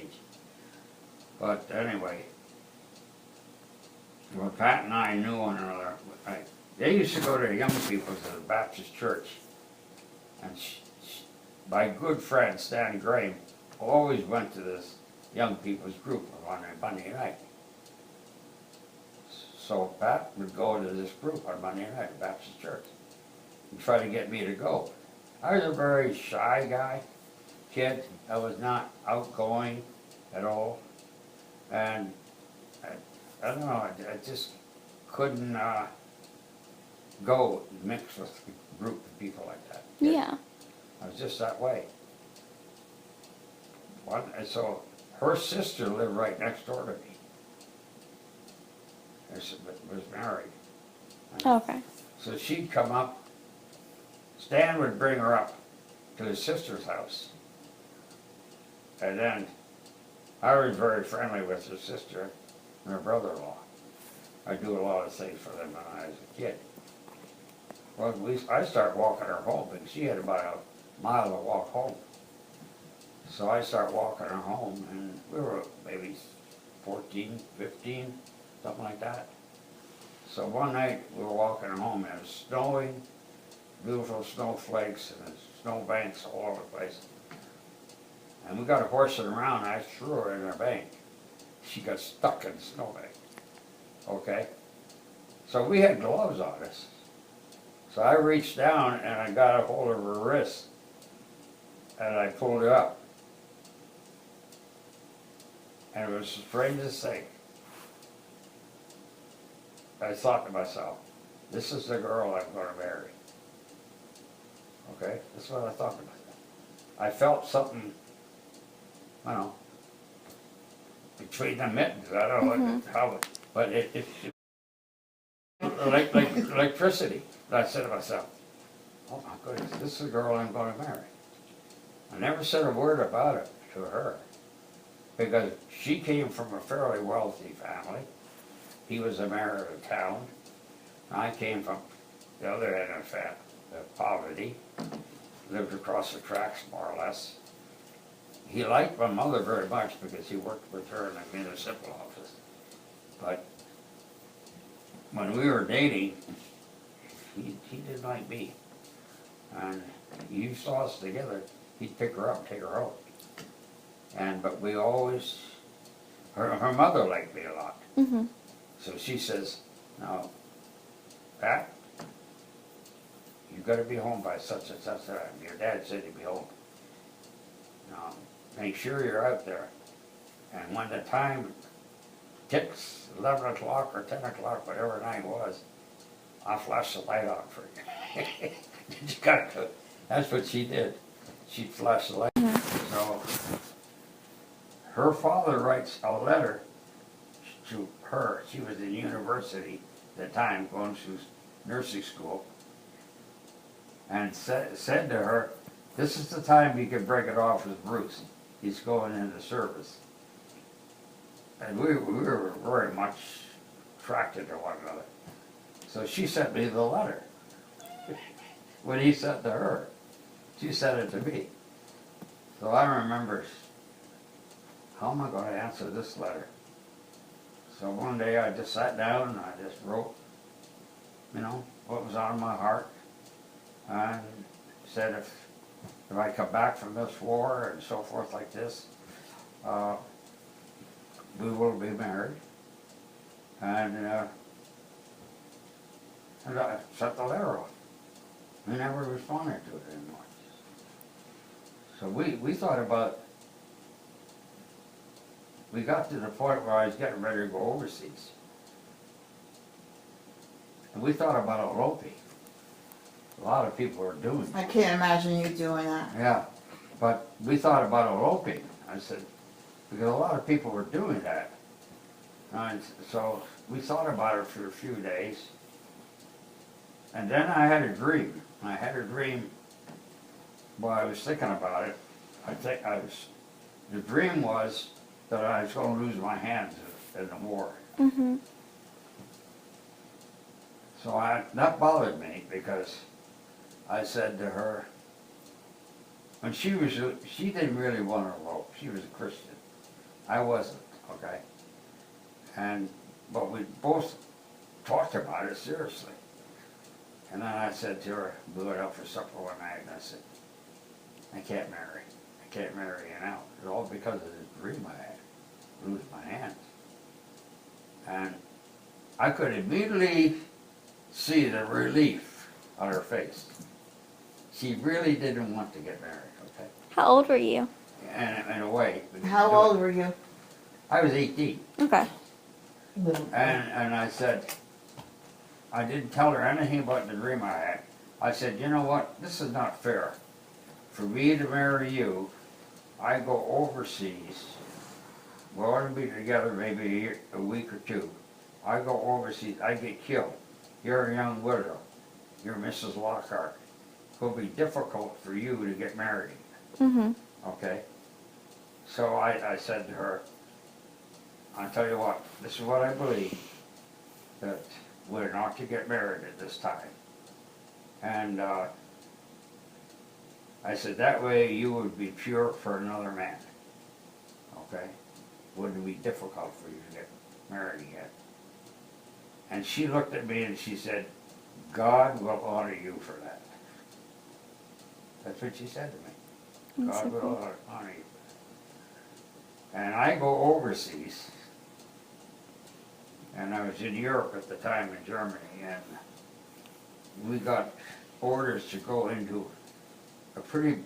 age. But anyway, well, Pat and I knew one another. They used to go to the young people to the Baptist church. And my good friend, Stan Graham, always went to this young people's group on a Monday night. So Pat would go to this group on Monday night at Baptist church and try to get me to go. I was a very shy kid. I was not outgoing at all. And I don't know, I just couldn't go mix with a group of people like that. Yeah. I was just that way. So her sister lived right next door to me. Was married. Okay. So she'd come up. Stan would bring her up to his sister's house. And then I was very friendly with her sister and her brother-in-law. I do a lot of things for them when I was a kid. Well, I started walking her home because she had about a mile to walk home. So I started walking her home, and we were maybe 14, 15, something like that. So one night we were walking her home, and it was snowing, beautiful snowflakes and snow banks all over the place. And we got her horsing around, and I threw her in her bank. She got stuck in the snowbank. Okay? So we had gloves on us. So I reached down and I got a hold of her wrist and I pulled her up. And it was the strangest thing. I thought to myself, this is the girl I'm going to marry. Okay? That's what I thought to myself. I felt something, I don't know, between the mittens. I don't know how, but it like electricity. I said to myself, oh my goodness, this is the girl I'm going to marry. I never said a word about it to her because she came from a fairly wealthy family. He was the mayor of the town. I came from the other end of poverty, lived across the tracks more or less. He liked my mother very much because he worked with her in the municipal office. But when we were dating, he didn't like me. And you saw us together, he'd pick her up, take her out. But we always, her mother liked me a lot. Mm-hmm. So she says, now, Pat, you got to be home by such and such time. Your dad said you'd be home. Now, make sure you're out there. And when the time ticks, 11 o'clock or 10 o'clock, whatever night was, I'll flash the light on for you. You gotta go. That's what she did. She'd flash the light. Mm-hmm. So her father writes a letter to her. She was in university at the time, going to nursing school, and said to her, this is the time you can break it off with Bruce. He's going into service. And we were very much attracted to one another. So she sent me the letter. When he sent to her, she sent it to me. So I remember, how am I going to answer this letter? So one day I just sat down and I just wrote, what was on my heart, and said if I come back from this war and so forth like this, we will be married. And I sent the letter off. He never responded to it anymore. So we thought about, we got to the point where I was getting ready to go overseas. And we thought about eloping. A lot of people were doing it. I can't imagine you doing that. Yeah, but we thought about eloping. I said, because a lot of people were doing that. And so we thought about it for a few days. And then I had a dream. I had a dream while I was thinking about it. The dream was that I was going to lose my hands in the war. Mm-hmm. So that bothered me because I said to her, when she didn't really want to elope. She was a Christian. I wasn't, okay? But we both talked about it seriously. And then I said to her, we went out for supper one night, and I said, I can't marry. I can't marry you now. It's all because of this dream I had, lose my hands. And I could immediately see the relief on her face. She really didn't want to get married, okay? How old were you? And in a way. How old were you? I was 18. Okay. And I said, I didn't tell her anything about the dream I had. I said, you know what, this is not fair. For me to marry you, I go overseas, we're going to be together maybe a week or two. I go overseas, I get killed. You're a young widow. You're Mrs. Lockhart. It'll be difficult for you to get married. Mhm. Okay? So I said to her, I'll tell you what, this is what I believe, that we're not to get married at this time. And I said, that way you would be pure for another man. Okay? Wouldn't be difficult for you to get married again. And she looked at me and she said, God will honor you for that. That's what she said to me. That's God so will cool. honor you. And I go overseas, and I was in Europe at the time, in Germany, and we got orders to go into a pretty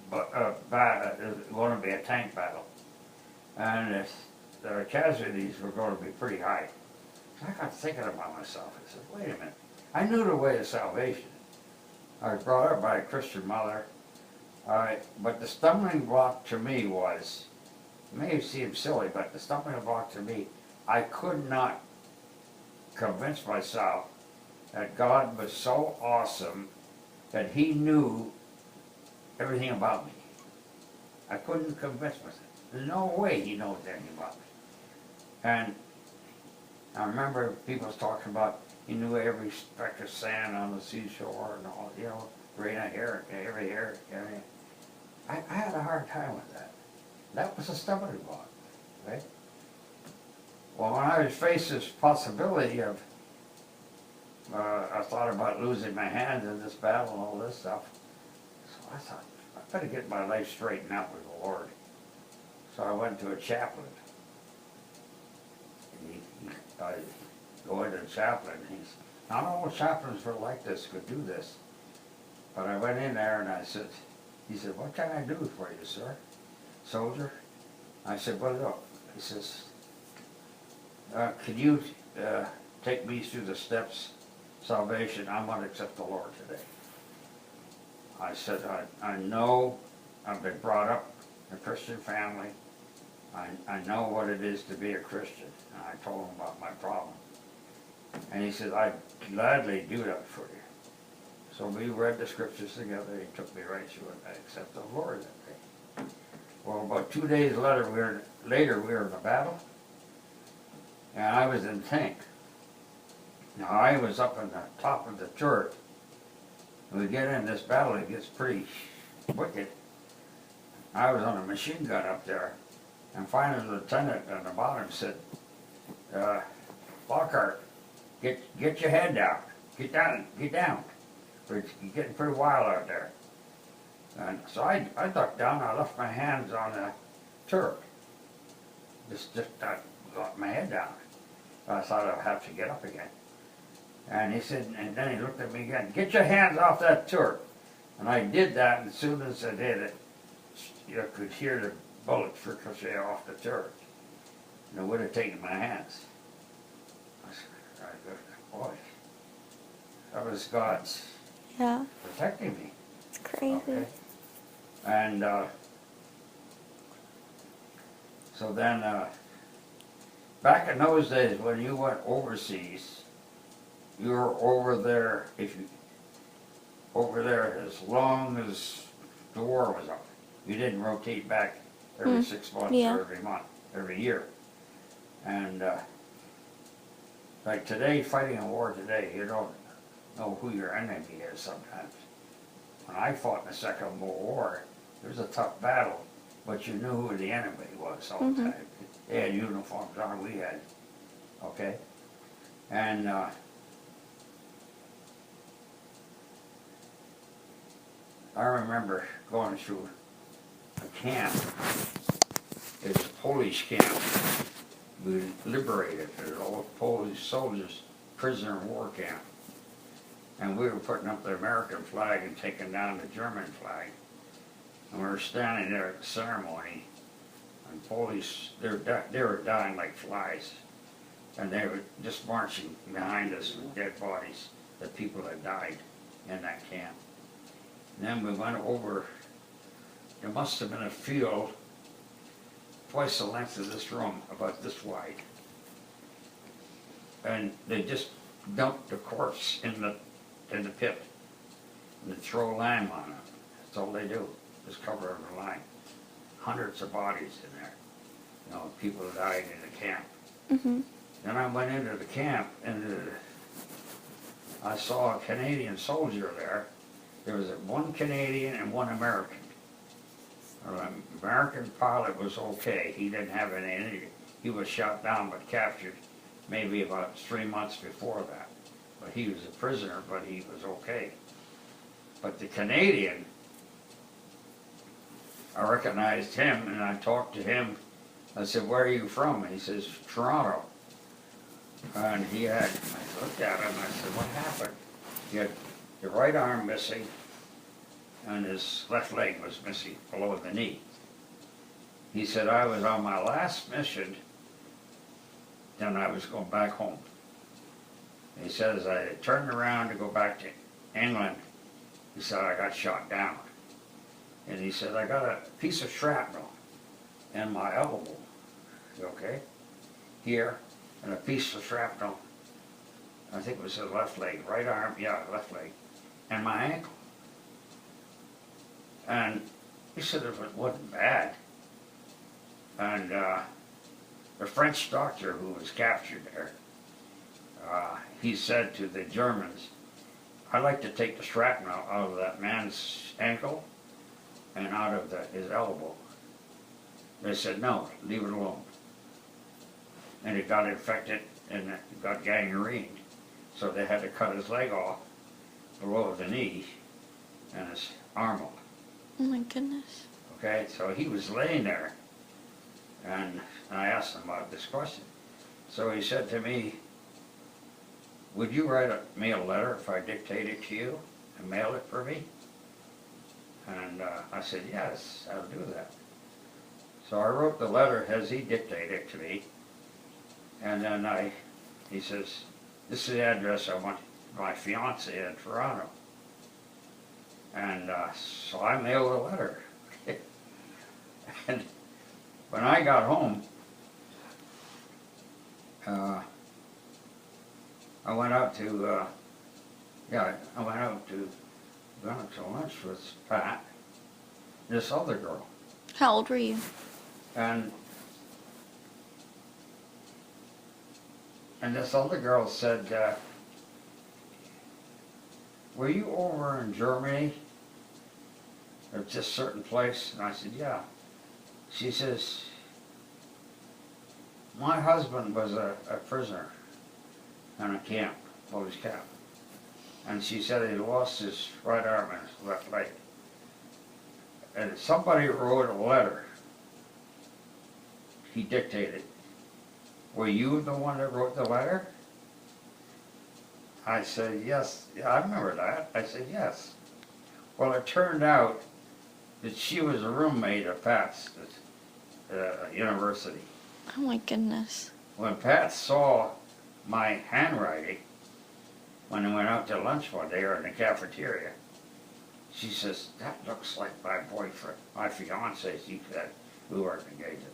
battle. It was going to be a tank battle, and the casualties were going to be pretty high. So I got thinking about myself. I said, wait a minute. I knew the way of salvation. I was brought up by a Christian mother. But the stumbling block to me was, it may seem silly, but the stumbling block to me, I could not convince myself that God was so awesome that He knew everything about me. I couldn't convince myself. There's no way He knows anything about me. And I remember people was talking about He knew every speck of sand on the seashore and all, you know, grain of hair, every hair, everything. I had a hard time with that. That was a stumbling block, right? Well, when I was faced this possibility of, I thought about losing my hands in this battle and all this stuff. So I thought, I better get my life straightened out with the Lord. So I went to a chaplain. I go into the chaplain, not all chaplains were like this, could do this. But I went in there and I said, he said, what can I do for you, sir? Soldier? I said, well, look. He says, could you take me through the steps of salvation? I want to accept the Lord today. I said, I know I've been brought up in a Christian family. I know what it is to be a Christian. And I told him about my problem. And he said, I'd gladly do that for you. So we read the scriptures together. He took me right through it. I accepted the Lord that day. Well, about 2 days later, we were in a battle. And I was in tank. Now, I was up on the top of the turret. We get in this battle, it gets pretty wicked. I was on a machine gun up there. And finally, the lieutenant on the bottom said, Lockhart, get your head down. Get down. It's getting pretty wild out there. And so I ducked down, I left my hands on the turret. Just got my head down. So I thought I'd have to get up again. And he said, and then he looked at me again, get your hands off that turret. And I did that, and as soon as I did it, you could hear the bullets ricochet off the turret. And it would have taken my hands. I said, boy, that was God's Yeah. protecting me. It's crazy. Okay. And so then, back in those days when you went overseas, you were over there as long as the war was up. You didn't rotate back every 6 months Yeah. or every month, every year. And like today, fighting a war today, you don't know who your enemy is sometimes. When I fought in the Second World War, it was a tough battle, but you knew who the enemy was all the time. They had uniforms on, we had, okay? And I remember going through a camp. It was a Polish camp. We liberated it, all Polish soldiers, prisoner of war camp. And we were putting up the American flag and taking down the German flag. And we were standing there at the ceremony, and Polish, they were dying like flies. And they were just marching behind us with dead bodies, the people that died in that camp. And then we went over, there must have been a field twice the length of this room, about this wide. And they just dumped the corpse in the pit. And they throw lime on it. That's all they do, just cover it with lime. Hundreds of bodies in there. You know, people died in the camp. Then I went into the camp and I saw a Canadian soldier there. There was one Canadian and one American. The American pilot was okay. He didn't have any injury. He was shot down but captured maybe about 3 months before that. But he was a prisoner, but he was okay. But the Canadian, I recognized him and I talked to him. I said, "Where are you from?" And he says, "Toronto." And he had, I looked at him and I said, "What happened?" He had the right arm missing and his left leg was missing below the knee. He said, "I was on my last mission, then I was going back home." He said, as I turned around to go back to England, he said, I got shot down. And he said, I got a piece of shrapnel in my elbow, okay, here, and a piece of shrapnel, I think it was his left leg, right arm, yeah, left leg, and my ankle. And he said it wasn't bad. And the French doctor who was captured there, he said to the Germans, "I'd like to take the shrapnel out of that man's ankle and out of his elbow." They said, "No, leave it alone." And it got infected and it got gangrened. So they had to cut his leg off below the knee and his arm off. Oh my goodness. Okay, so he was laying there and I asked him about this question. So he said to me, "Would you write me a letter if I dictate it to you and mail it for me?" And I said, "Yes, I'll do that." So I wrote the letter as he dictated it to me. And then he says, "This is the address I want my fiance in Toronto." And so I mailed a letter. And when I got home, I went out to, I went out to lunch with Pat, this other girl. How old were you? And this other girl said, "Were you over in Germany or just certain place?" And I said, "Yeah." She says, "My husband was a prisoner in a camp, Polish camp." And she said he lost his right arm and his left leg. And somebody wrote a letter. He dictated. "Were you the one that wrote the letter?" I said, "Yes." "Yeah, I remember that." I said, "Yes." Well, it turned out that she was a roommate of Pat's at university. Oh my goodness. When Pat saw my handwriting, when I went out to lunch one day or in the cafeteria, she says, "That looks like my boyfriend, my fiance." She said, we weren't engaged,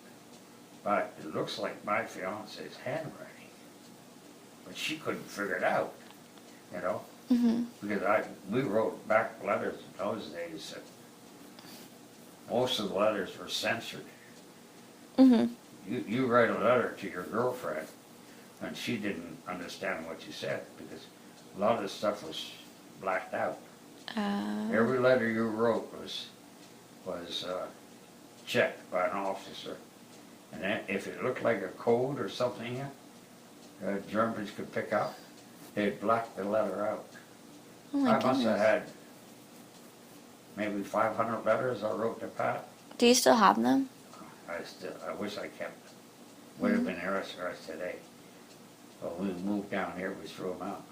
but it looks like my fiance's handwriting. But she couldn't figure it out, you know, because we wrote back letters in those days that most of the letters were censored. You write a letter to your girlfriend and she didn't understand what you said because a lot of the stuff was blacked out. Every letter you wrote was checked by an officer. And then if it looked like a code or something Germans could pick up, they'd black the letter out. Oh my I must have goodness. had maybe 500 letters I wrote to Pat. Do you still have them? I wish I kept. Would have been interested today. But when we moved down here, we threw them out.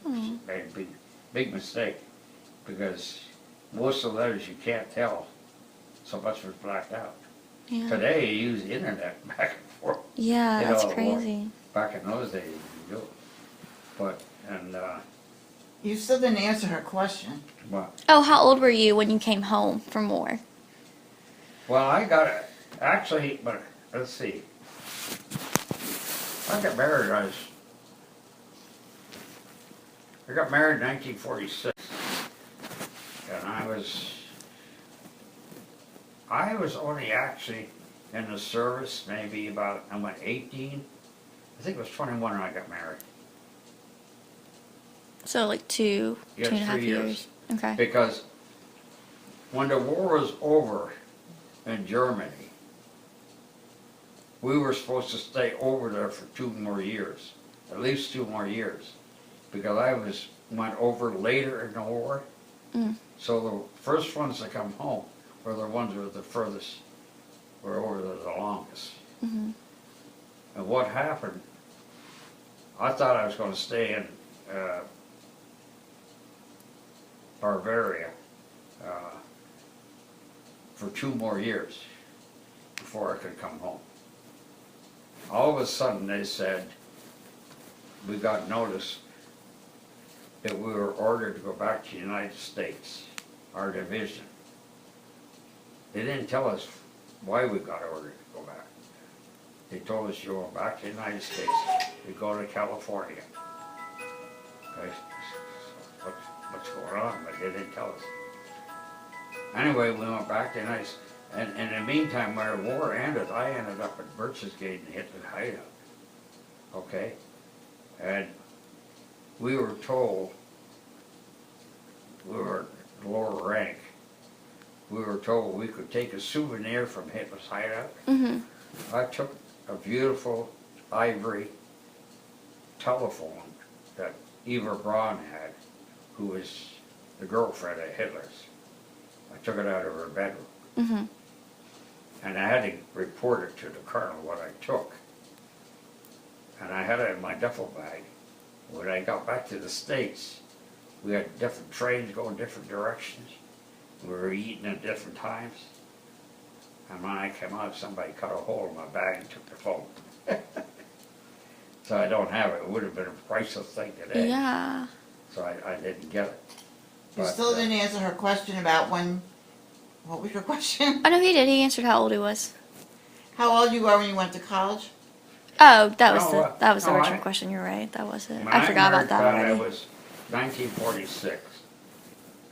Hmm. Made a big mistake because most of the letters you can't tell. So much was blacked out. Yeah. Today you use the internet back and forth. Yeah, You that's know, crazy. Back in those days, you do it. But, and, You still didn't answer her question. what? Oh, how old were you when you came home from war? Well, I got it, actually, but, let's see. I got married, I got married in 1946. And I was only actually in the service maybe about, I went 18. I think it was 21 when I got married. So like two Yeah, and a half 3 years. Okay. Because when the war was over in Germany, we were supposed to stay over there for 2 more years, at least 2 more years, because I went over later in the war. Mm. So the first ones to come home were the ones who were the furthest, were over there the longest. Mm-hmm. And what happened, I thought I was going to stay in Bavaria for 2 more years before I could come home. All of a sudden they said, we got notice that we were ordered to go back to the United States, our division. They didn't tell us why we got ordered to go back. They told us you go back to the United States, you go to California. Okay, so what's going on? But they didn't tell us. Anyway, we went back to the United States. And in the meantime, when the war ended, I ended up at Birch's Gate and hit the hideout. Okay? And we were told, we were lower rank, we were told we could take a souvenir from Hitler's hideout. Mm-hmm. I took a beautiful ivory telephone that Eva Braun had, who was the girlfriend of Hitler's. I took it out of her bedroom. Mm-hmm. And I had to report it to the colonel what I took. And I had it in my duffel bag. When I got back to the States, we had different trains going different directions. We were eating at different times. And when I came out, somebody cut a hole in my bag and took the phone. So I don't have it. It would have been a priceless thing today. Yeah. So I didn't get it. You But, still didn't answer her question about when. What was your question? Oh no, he did. He answered how old he was. How old you were when you went to college? Oh, that was No, the no, original I- question. You're right. That was it. When I forgot about that married Pat, already. it was 1946,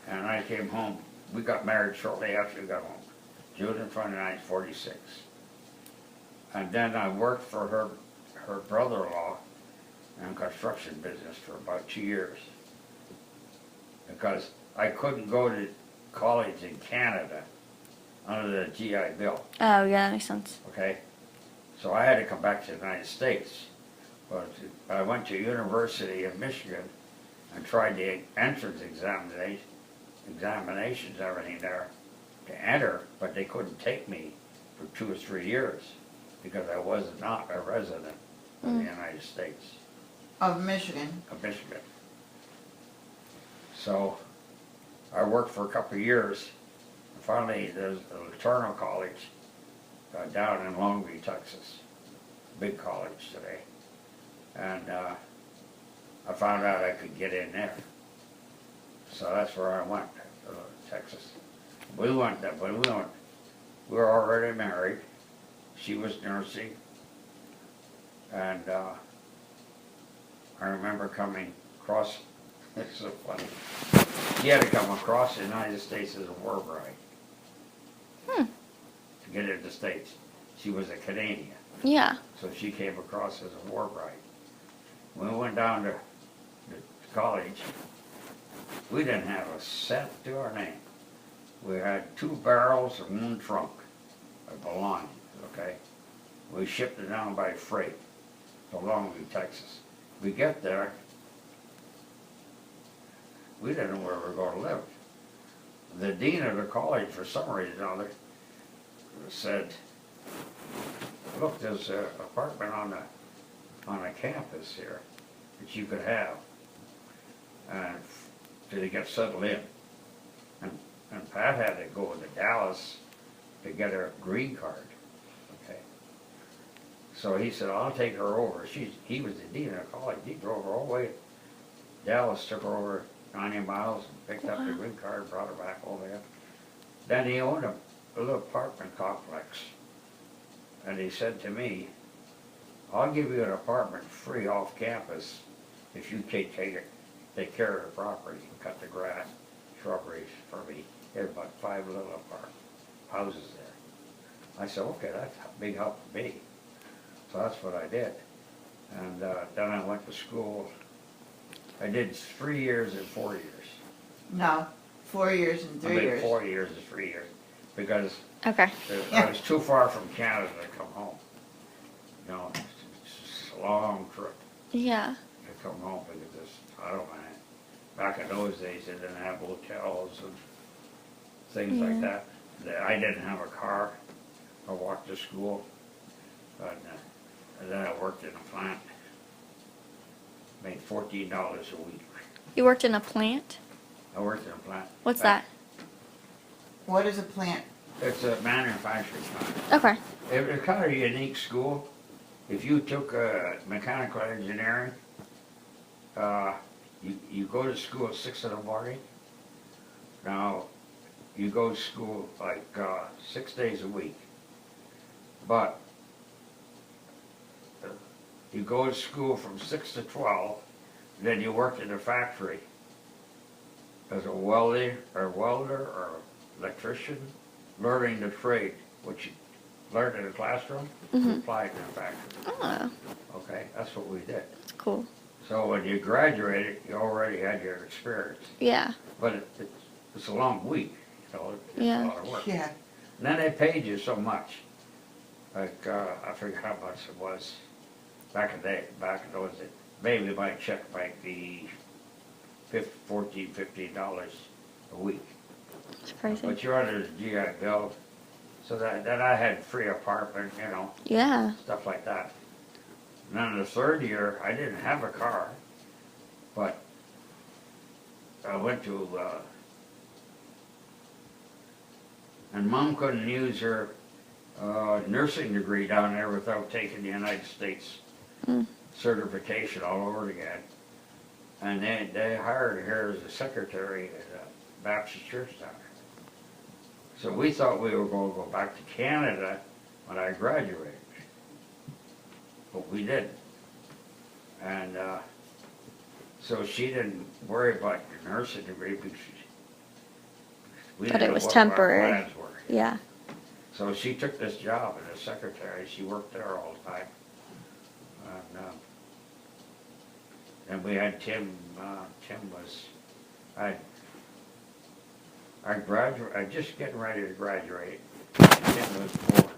and I came home. We got married shortly after we got home, June 29th, 46. And then I worked for her brother-in-law in construction business for about 2 years because I couldn't go to college in Canada under the GI Bill. Oh yeah, that makes sense. Okay, so I had to come back to the United States. But I went to University of Michigan and tried the entrance examinations, everything there to enter, but they couldn't take me for 2 or 3 years because I was not a resident of the United States, Of Michigan. of Michigan. So I worked for a couple of years. Finally, there's a Letourneau College down in Longview, Texas, big college today. And I found out I could get in there. So that's where I went, Texas. We went, we were already married. She was nursing. And I remember coming across, it's so funny. She had to come across the United States as a war bride. To get into the States. She was a Canadian. Yeah. So she came across as a war bride. When we went down to college, we didn't have a cent to our name. We had 2 barrels and 1 trunk belongings, okay? We shipped it down by freight to Longview, Texas. We get there, we didn't know where we were gonna live. The dean of the college, for some reason or other, said, look, there's an apartment on the campus here that you could have, and till you get settled in. And Pat had to go to Dallas to get her green card, okay? So he said, I'll take her over. He was the dean of college. He drove her all the way to Dallas, took her over 90 miles, and picked up the green card, brought her back over there. Then he owned a little apartment complex. And he said to me, I'll give you an apartment free off campus if you take care of the property, cut the grass, shrubberies for me. He had about 5 little houses there. I said, okay, that's a big help for me. So that's what I did. And then I went to school. I did 3 years and 4 years. No, 4 years and 3 years. 4 years and 3 years. Because Okay. I was too far from Canada to come home. You know, it's a long trip Yeah. to come home because I don't mind. Back in those days, they didn't have hotels and things like that. I didn't have a car. I walked to school. And then I worked in a plant. Made $14 a week. You worked in a plant? I worked in a plant. What's that? What is a plant? It's a manufacturing plant. Okay. It's kind of a unique school. If you took mechanical engineering, you go to school at 6 in the morning. Now, you go to school like 6 days a week. But you go to school from 6 to 12, then you work in a factory as a welder or electrician, learning the trade, which you learned in the classroom, you applied in the factory. Oh, Okay, that's what we did. that's cool. So when you graduated, you already had your experience. Yeah. But it's a long week, you know, it's Yeah. a lot of work. Yeah. And then they paid you so much. Like, I forget how much it was back in those days. Maybe my check might be $14, $15 a week. It's crazy. But you're under the GI Bill, so then I had free apartment, you know, Yeah. stuff like that. And then in the third year, I didn't have a car, but I went to, and Mom couldn't use her nursing degree down there without taking the United States certification all over again. And they hired her as a secretary at a Baptist church down there. So we thought we were going to go back to Canada when I graduated. But we didn't. And so she didn't worry about your nursing degree because we But didn't it know was what our temporary. plans were. Yeah. So she took this job as a secretary. She worked there all the time. And we had Tim. Tim was, I just getting ready to graduate. Tim was born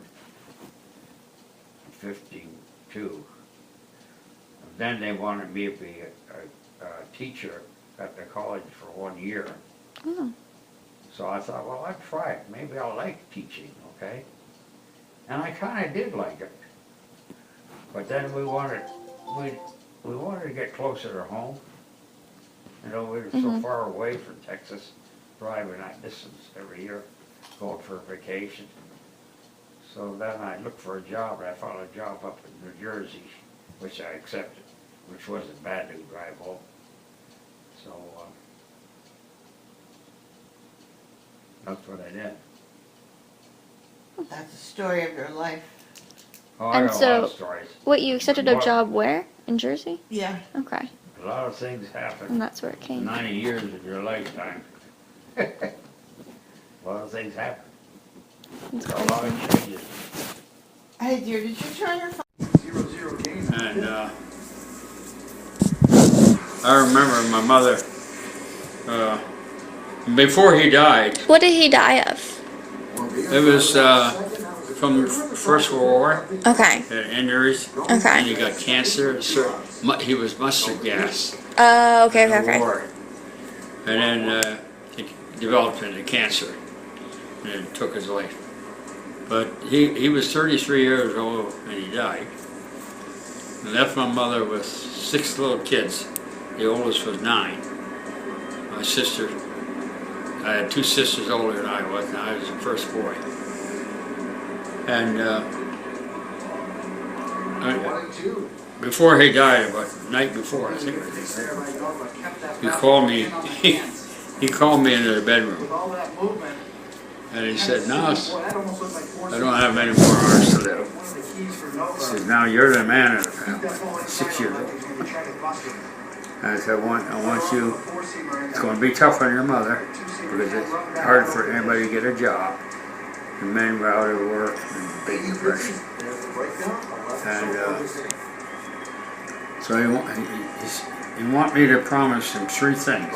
in 52. Then they wanted me to be a teacher at the college for 1 year. Oh. So I thought, well, I'd try it. Maybe I'll like teaching, okay? And I kind of did like it. But then we wanted to get closer to home. You know, we were so far away from Texas, driving that distance every year, going for vacation. So then I looked for a job, and I found a job up in New Jersey, which I accepted, which wasn't bad to drive home. So that's what I did. That's the story of your life. Oh, I And got a lot of so- stories. Wait, you accepted a What? job where? In Jersey? Yeah. Okay. A lot of things And happen. that's where it came. 90 years of your lifetime. A lot of things happen. It's A lot crazy. of changes. Hey dear, did you turn your phone? And I remember my mother, before he died, What did he die of? it was from First World War, Okay. had injuries, Okay. and he got cancer. So he was mustard gas. Okay, okay, in the okay. war. And then he developed into cancer, and it took his life. But he was 33 years old when he died. He left my mother with 6 little kids. The oldest was 9. My sister, I had 2 sisters older than I was, and I was the first boy. And before he died, about the night before, I think, he called me. He called me into the bedroom, and he said, "No, I don't have many more hours to live." He said, "Now you're the man of the family, 6 years old." And I said, I want you. It's going to be tough on your mother because it's hard for anybody to get a job. The men were out of work and big depression. And so he want me to promise him 3 things.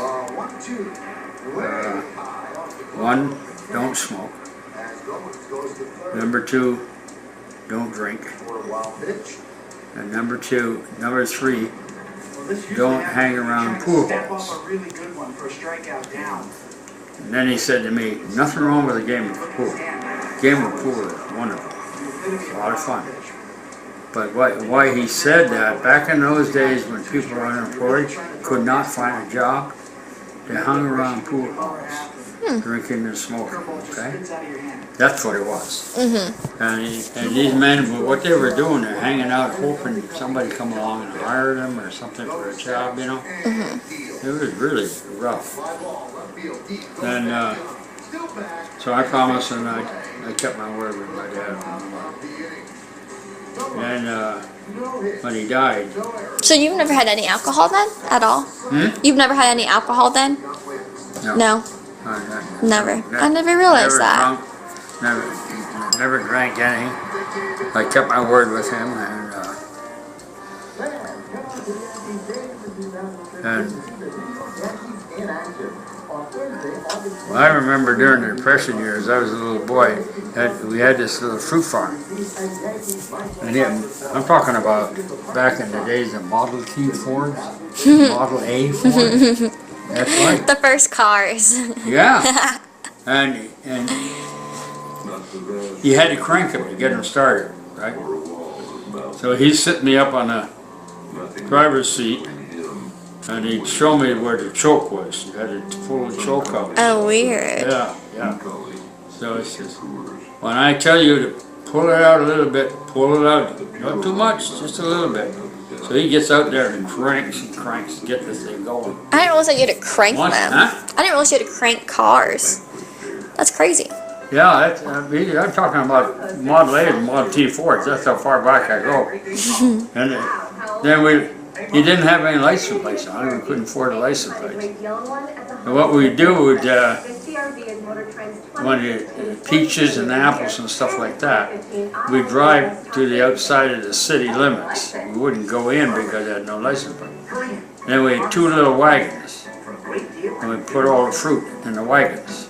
1, don't smoke. Number 2, don't drink. And number 3, don't hang around pool halls. And then he said to me, nothing wrong with a game of pool. Game of pool is wonderful. It's a lot of fun. But why he said that, back in those days when people were unemployed, could not find a job, they hung around pool halls, drinking and smoking, okay? That's what it was. And these men, what they were doing, they're hanging out hoping somebody come along and hire them or something for a job, you know? It was really rough. And so I promised, and I kept my word with my dad. And when he died. So you've never had any alcohol then, at all? You've never had any alcohol then? No. Never. I never realized that. Never drank any. I kept my word with him, and well, I remember during the Depression years, I was a little boy, we had this little fruit farm. And I'm talking about back in the days of Model T Fords, Model A Fords. That's right. The first cars. Yeah. And you had to crank them to get them started, right? So he'd sit me up on the driver's seat, and he'd show me where the choke was. You had to pull the choke out. Oh, weird. Yeah. So it's just, when I tell you to pull it out a little bit, pull it out. Not too much, just a little bit. So he gets out there and cranks to get this thing going. I didn't realize that you had to crank them. Huh? I didn't realize you had to crank cars. That's crazy. Yeah, I'm talking about Model A and Model T Fords. That's how far back I go. And then he didn't have any license plates on it. We couldn't afford a license plate. And what we do would, when the peaches and apples and stuff like that, we'd drive to the outside of the city limits. We wouldn't go in because I had no license plate. And then we had 2 little wagons, and we put all the fruit in the wagons.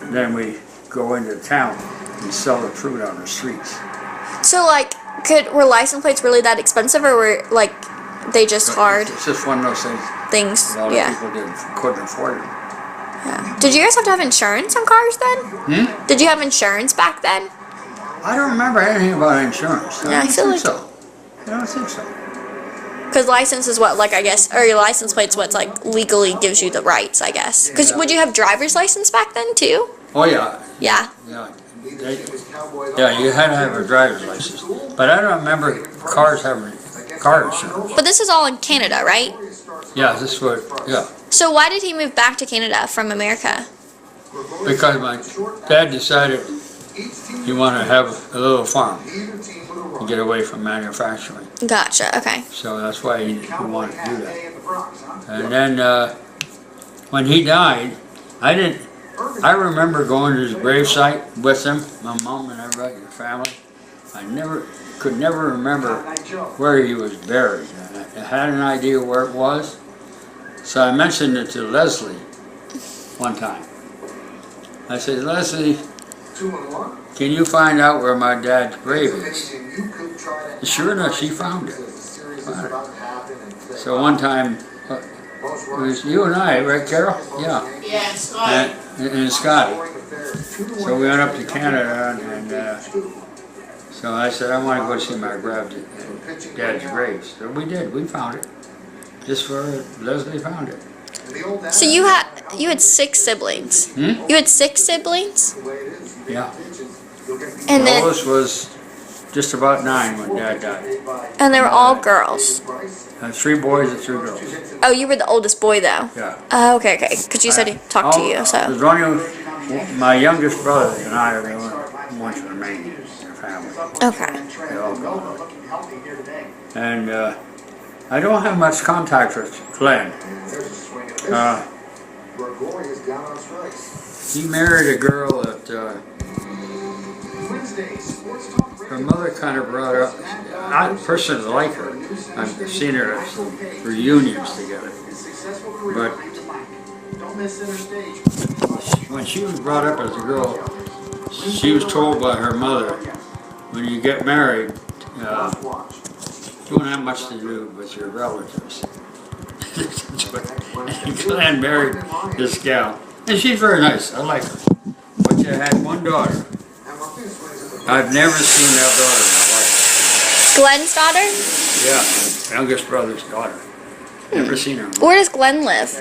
And then we go into town and sell the fruit on the streets. So, like, were license plates really that expensive, or were, like, they just hard It's just one of those things. things? A lot of Yeah. people couldn't afford it. Yeah. Did you guys have to have insurance on cars then? Did you have insurance back then? I don't remember anything about insurance. Yeah, I feel like- so. I don't think so. Because license is what, like, I guess, or your license plate's what's, like, legally gives you the rights, I guess. Because would you have driver's license back then, too? Oh yeah, Yeah. yeah. You had to have a driver's license. But I don't remember cars having car insurance. But this is all in Canada, right? Yeah, yeah. So why did he move back to Canada from America? Because my dad decided he wanted to have a little farm and get away from manufacturing. Gotcha, okay. So that's why he wanted to do that. And then when he died, I remember going to his gravesite with him, my mom and everybody in the family. I could never remember where he was buried. I had an idea where it was, so I mentioned it to Leslie one time. I said, Leslie, can you find out where my dad's grave is? And sure enough, she found it. So one time, it was you and I, right, Carol? Yeah. Yeah, and Scott. And Scotty. So we went up to Canada, and so I said, I want to go see my dad's grave. So we did. We found it. Just for Leslie found it. So you had 6 siblings. Hmm? You had 6 siblings? Yeah. And then Lois was just about 9 when Dad died. and they were all girls. 3 boys and 3 girls. Oh, you were the oldest boy though. Yeah. Oh, okay. Because you said he talked to you, so. There's only my youngest brother and I are the only ones from the main family. Okay. They all gone. And I don't have much contact with Glenn. He married a girl that her mother kind of brought up. I personally like her. I've seen her at some reunions together. But when she was brought up as a girl, she was told by her mother, when you get married, you don't have much to do with your relatives. And Glenn married this gal, and she's very nice. I like her. But you had one daughter. I've never seen that daughter in my life. Glenn's daughter? Yeah, my youngest brother's daughter. Never seen her. Where does Glenn live?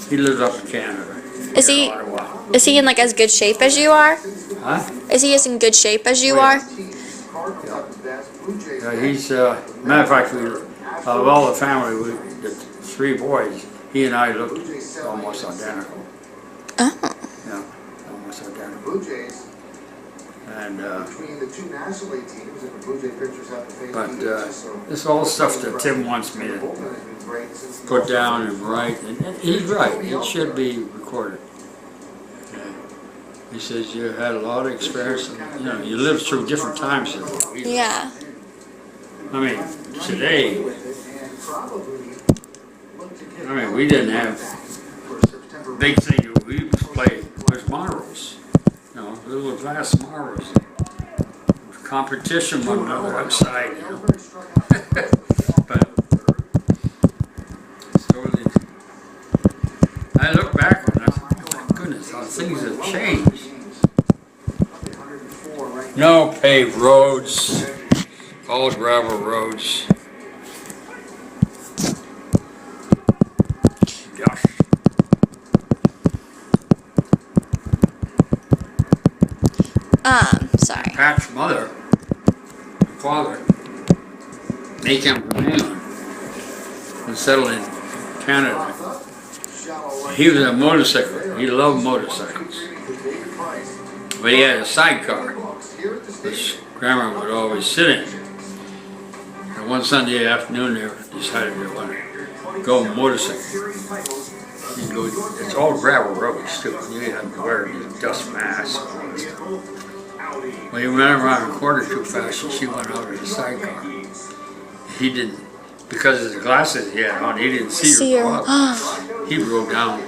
He lives up in Canada. Is he in like as good shape as you are? Huh? Is he as in good shape as you are? He's, matter of fact, of all the family, the 3 boys, he and I looked almost identical. Oh. Yeah, almost identical. And, but this all stuff that Tim wants me to put down and write, and he's right, it should be recorded. He says you had a lot of experience, and, you lived through different times. Yeah. I mean, today, we didn't have big thing. We used to play with marbles, little glass marbles. Competition one another outside, But so I look back on that. Oh my goodness, how things have changed. No paved roads, all gravel roads. Gosh. Sorry. Pat's mother, father, they came from England and settled in Canada. He was a motorcycle. He loved motorcycles. But he had a sidecar, which Grandma would always sit in. And one Sunday afternoon, they decided they wanted to go motorcycle. It's all gravel roads too. You have to wear these dust masks. Well, he went around the corner too fast, and she went out of the sidecar. He didn't, because of the glasses he had on, he didn't see her. He rode down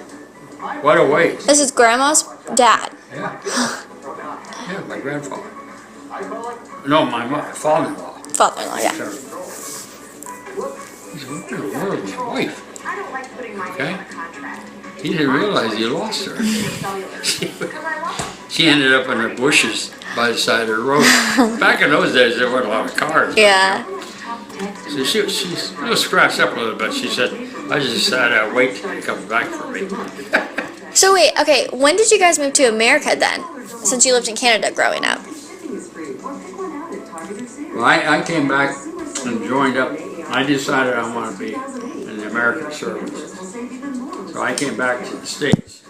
quite a ways. This is Grandma's dad. Yeah. Yeah, my grandfather. No, my father-in-law. Father-in-law, yeah. He said, what in the world is my wife? Okay? He didn't realize he lost her. She ended up in the bushes by the side of the road. Back in those days, there weren't a lot of cars. Yeah. So she was scratched up a little bit. She said, I just decided I'd wait till he comes back for me. So wait, okay, when did you guys move to America then? Since you lived in Canada growing up. Well, I came back and joined up. I decided I want to be in the American service. So I came back to the States.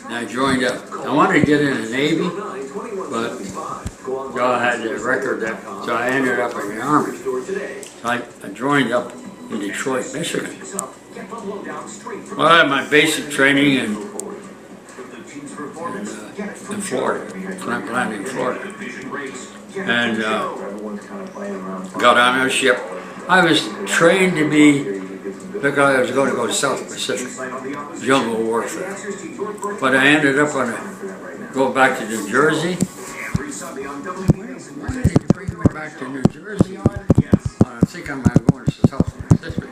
And I joined up. I wanted to get in the Navy, but God had the record that, so I ended up in the Army. So I joined up in Detroit, Michigan. Well, I had my basic training in Florida, Flint Landing, Florida. And got on a ship. I was trained to be, look, I was going to go to South Pacific, jungle warfare. But I ended up on go back to New Jersey. Why did you bring me back to New Jersey? I think I'm going to South Pacific.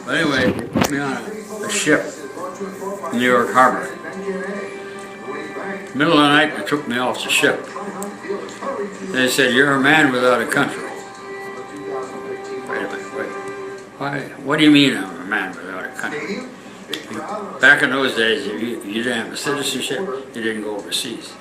But anyway, they put me on a ship in New York Harbor. Middle of the night, they took me off the ship. They said, "You're a man without a country." Wait a minute, wait. Why? What do you mean I'm a man without a country? Back in those days, if you didn't have a citizenship, you didn't go overseas.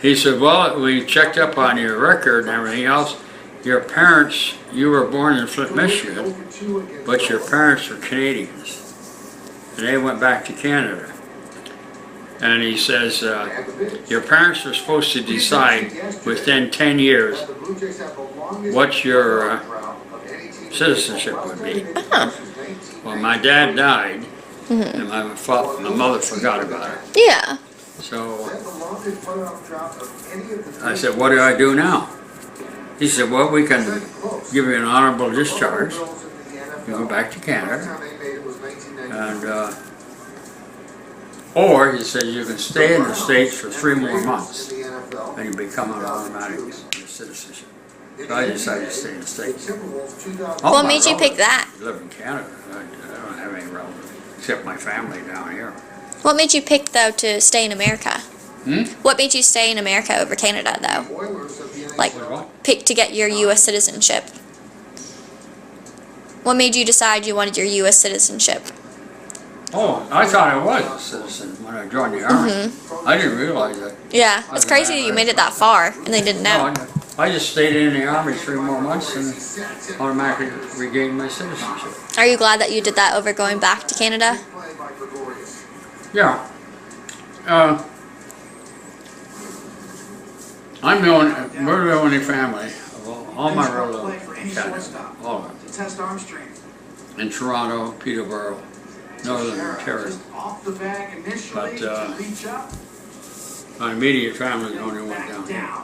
He said, "Well, we checked up on your record and everything else. Your parents, you were born in Flint, Michigan, but your parents were Canadians. And they went back to Canada." And he says, "Your parents were supposed to decide within 10 years what your citizenship would be." Well, my dad died, and my mother forgot about it. Yeah. So I said, "What do I do now?" He said, "Well, we can give you an honorable discharge. You go back to Canada, and or," he said, "you can stay in the States for 3 more months, and you become an automatic citizenship." So I decided to stay in the States. What made you pick that? I live in Canada. I don't have any relatives except my family down here. What made you pick, though, to stay in America? What made you stay in America over Canada, though? Like, pick to get your U.S. citizenship. What made you decide you wanted your U.S. citizenship? Oh, I thought I was a citizen when I joined the Army. I didn't realize that. Yeah, it's crazy that you made it that far and they didn't know. No, I just stayed in the Army 3 more months and automatically regained my citizenship. Are you glad that you did that over going back to Canada? Yeah. We're the only family of all my relatives in Canada, all of them. In Toronto, Peterborough, Northern Ontario. But my immediate family is the only one down here.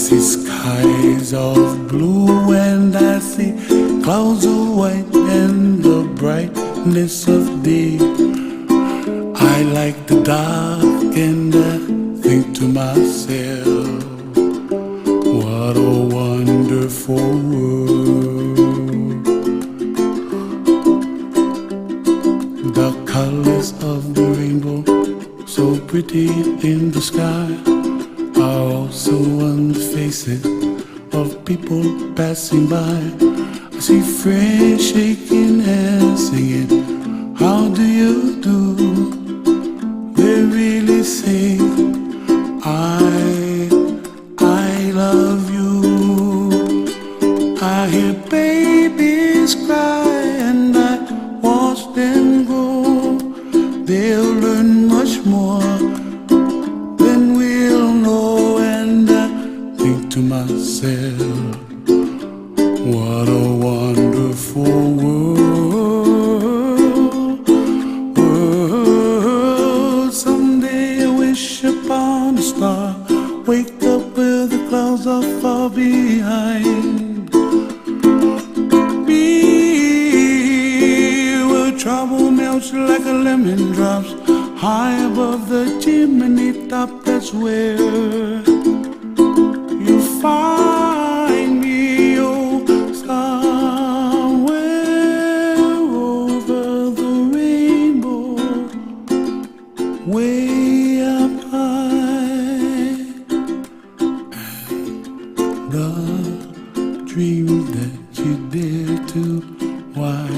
see skies of blue and I see clouds of white and the brightness of day. I like the dark and I think to myself, what a wonderful world. The colors of the rainbow, so pretty in the sky, are also on the faces of people passing by. I see friends shaking hands singing, how do you do? They really say, I love you. I hear babies cry and I watch them grow. They'll learn much more than we'll know, and I think to myself, what a wonderful world. Someday I wish upon a star, wake up where the clouds are far behind me, where trouble melts like a lemon drops high above the chimney top. That's where you find me, oh, somewhere over the rainbow, way up high. The dream that you dare to, why